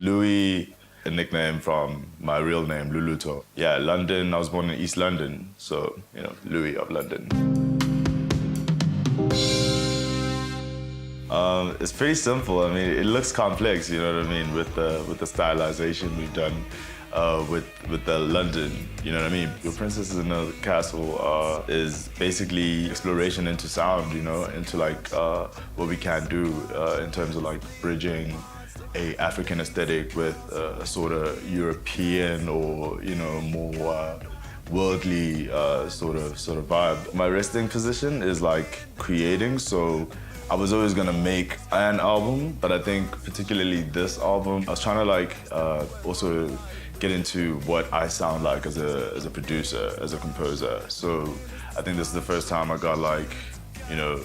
Loui, a nickname from my real name, Luluto. Yeah, London, I was born in East London, so, you know, Loui of London. It's pretty simple. I mean, it looks complex, you know what I mean, with the stylization we've done with the London, you know what I mean? Your Princess in a Castle is basically exploration into sound, you know, into like what we can do in terms of like bridging a African aesthetic with a sort of European or, you know, more worldly sort of vibe. My resting position is like creating, so I was always gonna make an album, but I think particularly this album, I was trying to like also get into what I sound like as a producer, as a composer. So I think this is the first time I got like, you know,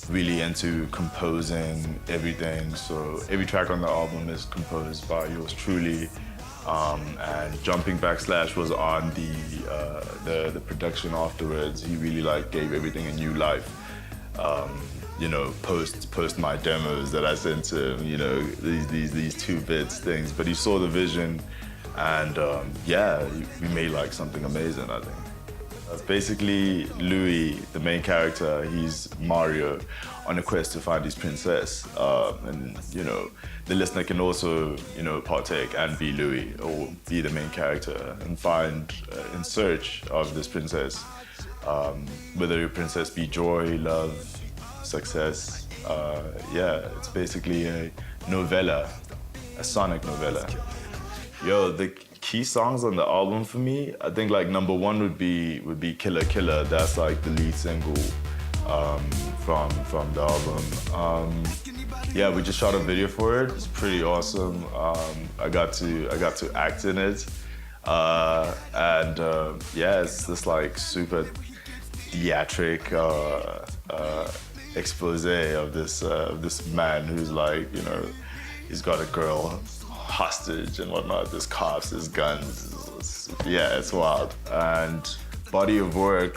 really into composing everything. So every track on the album is composed by yours truly. And Jumping Backslash was on the production afterwards. He really like gave everything a new life. You know, post my demos that I sent to him, you know, these 2 bits things. But he saw the vision, and yeah, we made like something amazing, I think. That's basically Loui, the main character. He's Mario on a quest to find his princess. And, you know, the listener can also, you know, partake and be Loui or be the main character and find, in search of this princess. Whether your princess be joy, love, success. Yeah, it's basically a novella, a sonic novella. Yo, the key songs on the album for me, I think like number 1 would be Killer Killer. That's like the lead single from the album. Yeah, we just shot a video for it. It's pretty awesome. I got to act in it, and yeah, it's this like super theatric expose of this man who's like, you know, he's got a girl hostage and whatnot. There's cops, there's guns. Yeah, it's wild. And body of work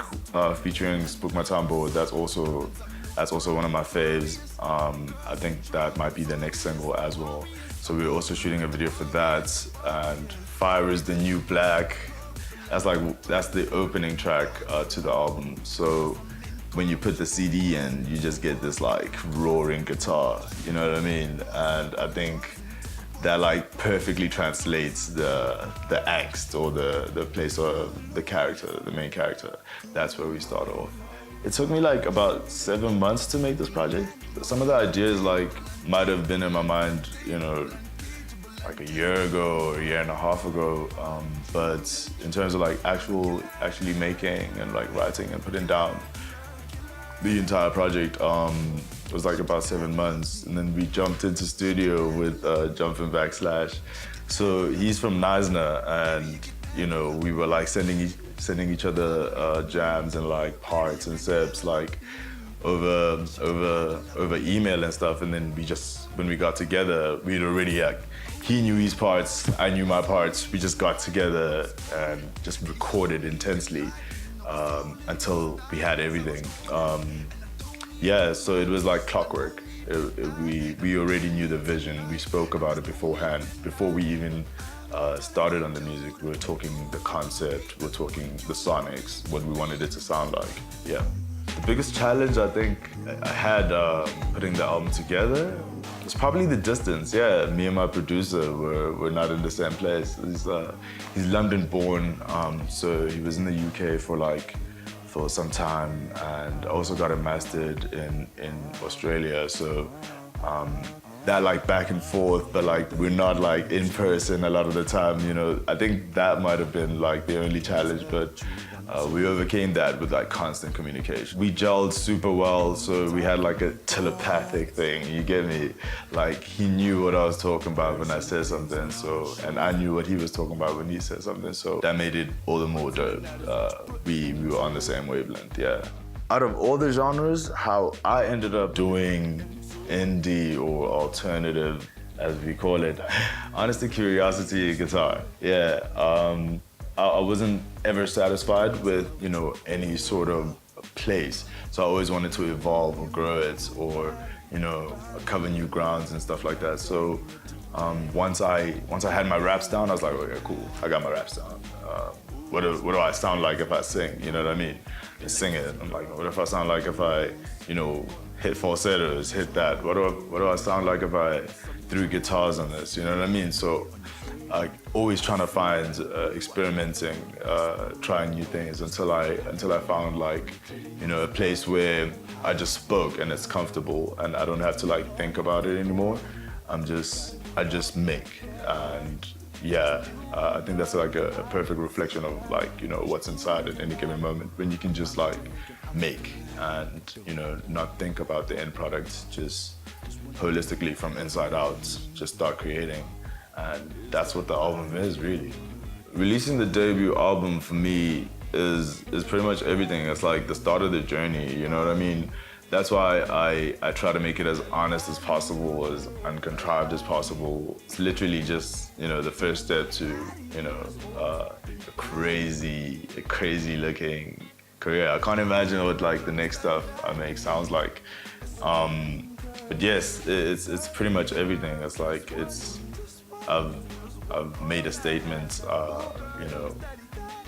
featuring Spook My Tambo. That's also one of my faves. I think that might be the next single as well. So we're also shooting a video for that. And Fire is the New Black. That's the opening track to the album. So when you put the CD in, you just get this like roaring guitar, you know what I mean? And I think that like perfectly translates the angst or the place of the character, the main character. That's where we start off. It took me like about 7 months to make this project. Some of the ideas like might have been in my mind, you know, like a year ago or a year and a half ago. But in terms of like actually making and like writing and putting down the entire project, was like about 7 months, and then we jumped into studio with Jumping Backslash. So he's from Nasna, and you know, we were like sending each other jams and like parts and steps like over email and stuff. And then when we got together, we'd already like, he knew his parts, I knew my parts. We just got together and just recorded intensely until we had everything. Yeah, so it was like clockwork. We already knew the vision. We spoke about it beforehand. Before we even started on the music, we were talking the concept, we were talking the sonics, what we wanted it to sound like, yeah. The biggest challenge I think I had putting the album together was probably the distance. Yeah, me and my producer were not in the same place. He's London born, so he was in the UK for some time, and also got it mastered in Australia. So that like back and forth, but like we're not like in person a lot of the time, you know. I think that might have been like the only challenge, but we overcame that with like constant communication. We gelled super well, so we had like a telepathic thing, you get me? Like he knew what I was talking about when I said something, so, and I knew what he was talking about when he said something, so that made it all the more dope. We were on the same wavelength, yeah. Out of all the genres, how I ended up doing indie or alternative, as we call it, honesty, curiosity, guitar, yeah. I wasn't ever satisfied with, you know, any sort of place. So I always wanted to evolve or grow it or, you know, cover new grounds and stuff like that. So Once I had my raps down, I was like, okay, cool, I got my raps down. What do I sound like if I sing? You know what I mean? I sing it. I'm like, what if I sound like if I, hit falsettos, hit that? What do I sound like if I threw guitars on this? You know what I mean? So, always trying to find, experimenting, trying new things until I found a place where I just spoke and it's comfortable and I don't have to think about it anymore. I just make, and yeah, I think that's a perfect reflection of what's inside at any given moment when you can just make and not think about the end product, just holistically from inside out, just start creating, and that's what the album is really. Releasing the debut album for me is pretty much everything. It's like the start of the journey, you know what I mean? That's why I try to make it as honest as possible, as uncontrived as possible. It's literally just, the first step to, a crazy looking career. I can't imagine what the next stuff I make sounds like. But yes, it's pretty much everything. It's I've made a statement,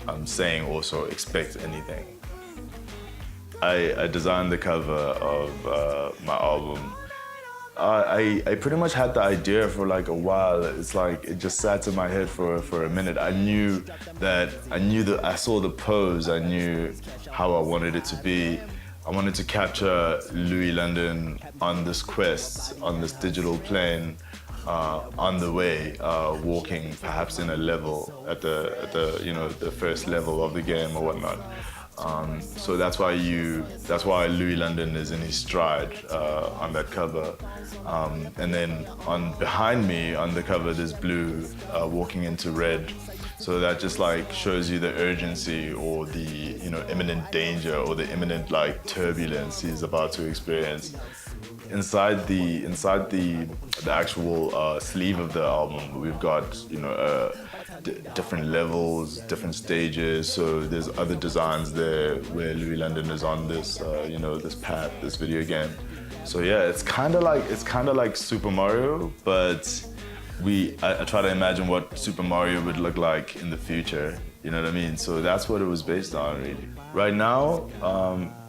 I'm saying also expect anything. I designed the cover of my album. I pretty much had the idea for a while. It's it just sat in my head for a minute. I saw the pose. I knew how I wanted it to be. I wanted to capture Loui Lvndn on this quest, on this digital plane, on the way, walking perhaps in a level at the first level of the game or whatnot. So that's why Loui Lvndn is in his stride on that cover. And then behind me on the cover there's blue walking into red. So that just shows you the urgency or the imminent danger or the imminent turbulence he's about to experience. Inside the actual sleeve of the album, we've got different levels, different stages. So there's other designs there where Loui Lvndn is on this this path, this video game. So yeah, it's kind of like Super Mario, but I try to imagine what Super Mario would look like in the future. You know what I mean? So that's what it was based on, really. Right now,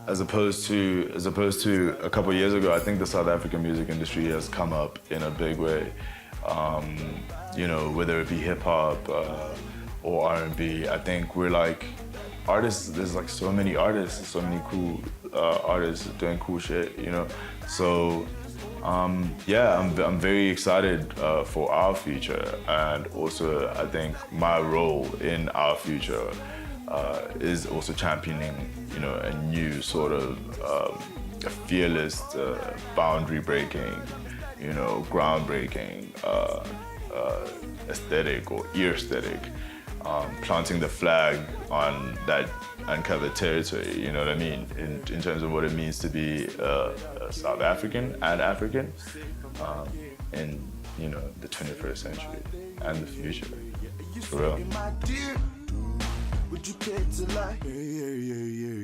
as opposed to a couple of years ago, I think the South African music industry has come up in a big way. Whether it be hip hop or R&B, I think we're artists. There's so many artists, so many cool artists doing cool shit. So yeah, I'm very excited for our future, and also I think my role in our future is also championing, a new sort of a fearless, boundary-breaking, groundbreaking aesthetic or ear aesthetic, planting the flag on that uncovered territory. You know what I mean? In terms of what it means to be a South African and African in the 21st century and the future. For real. Would you care to lie? Yeah.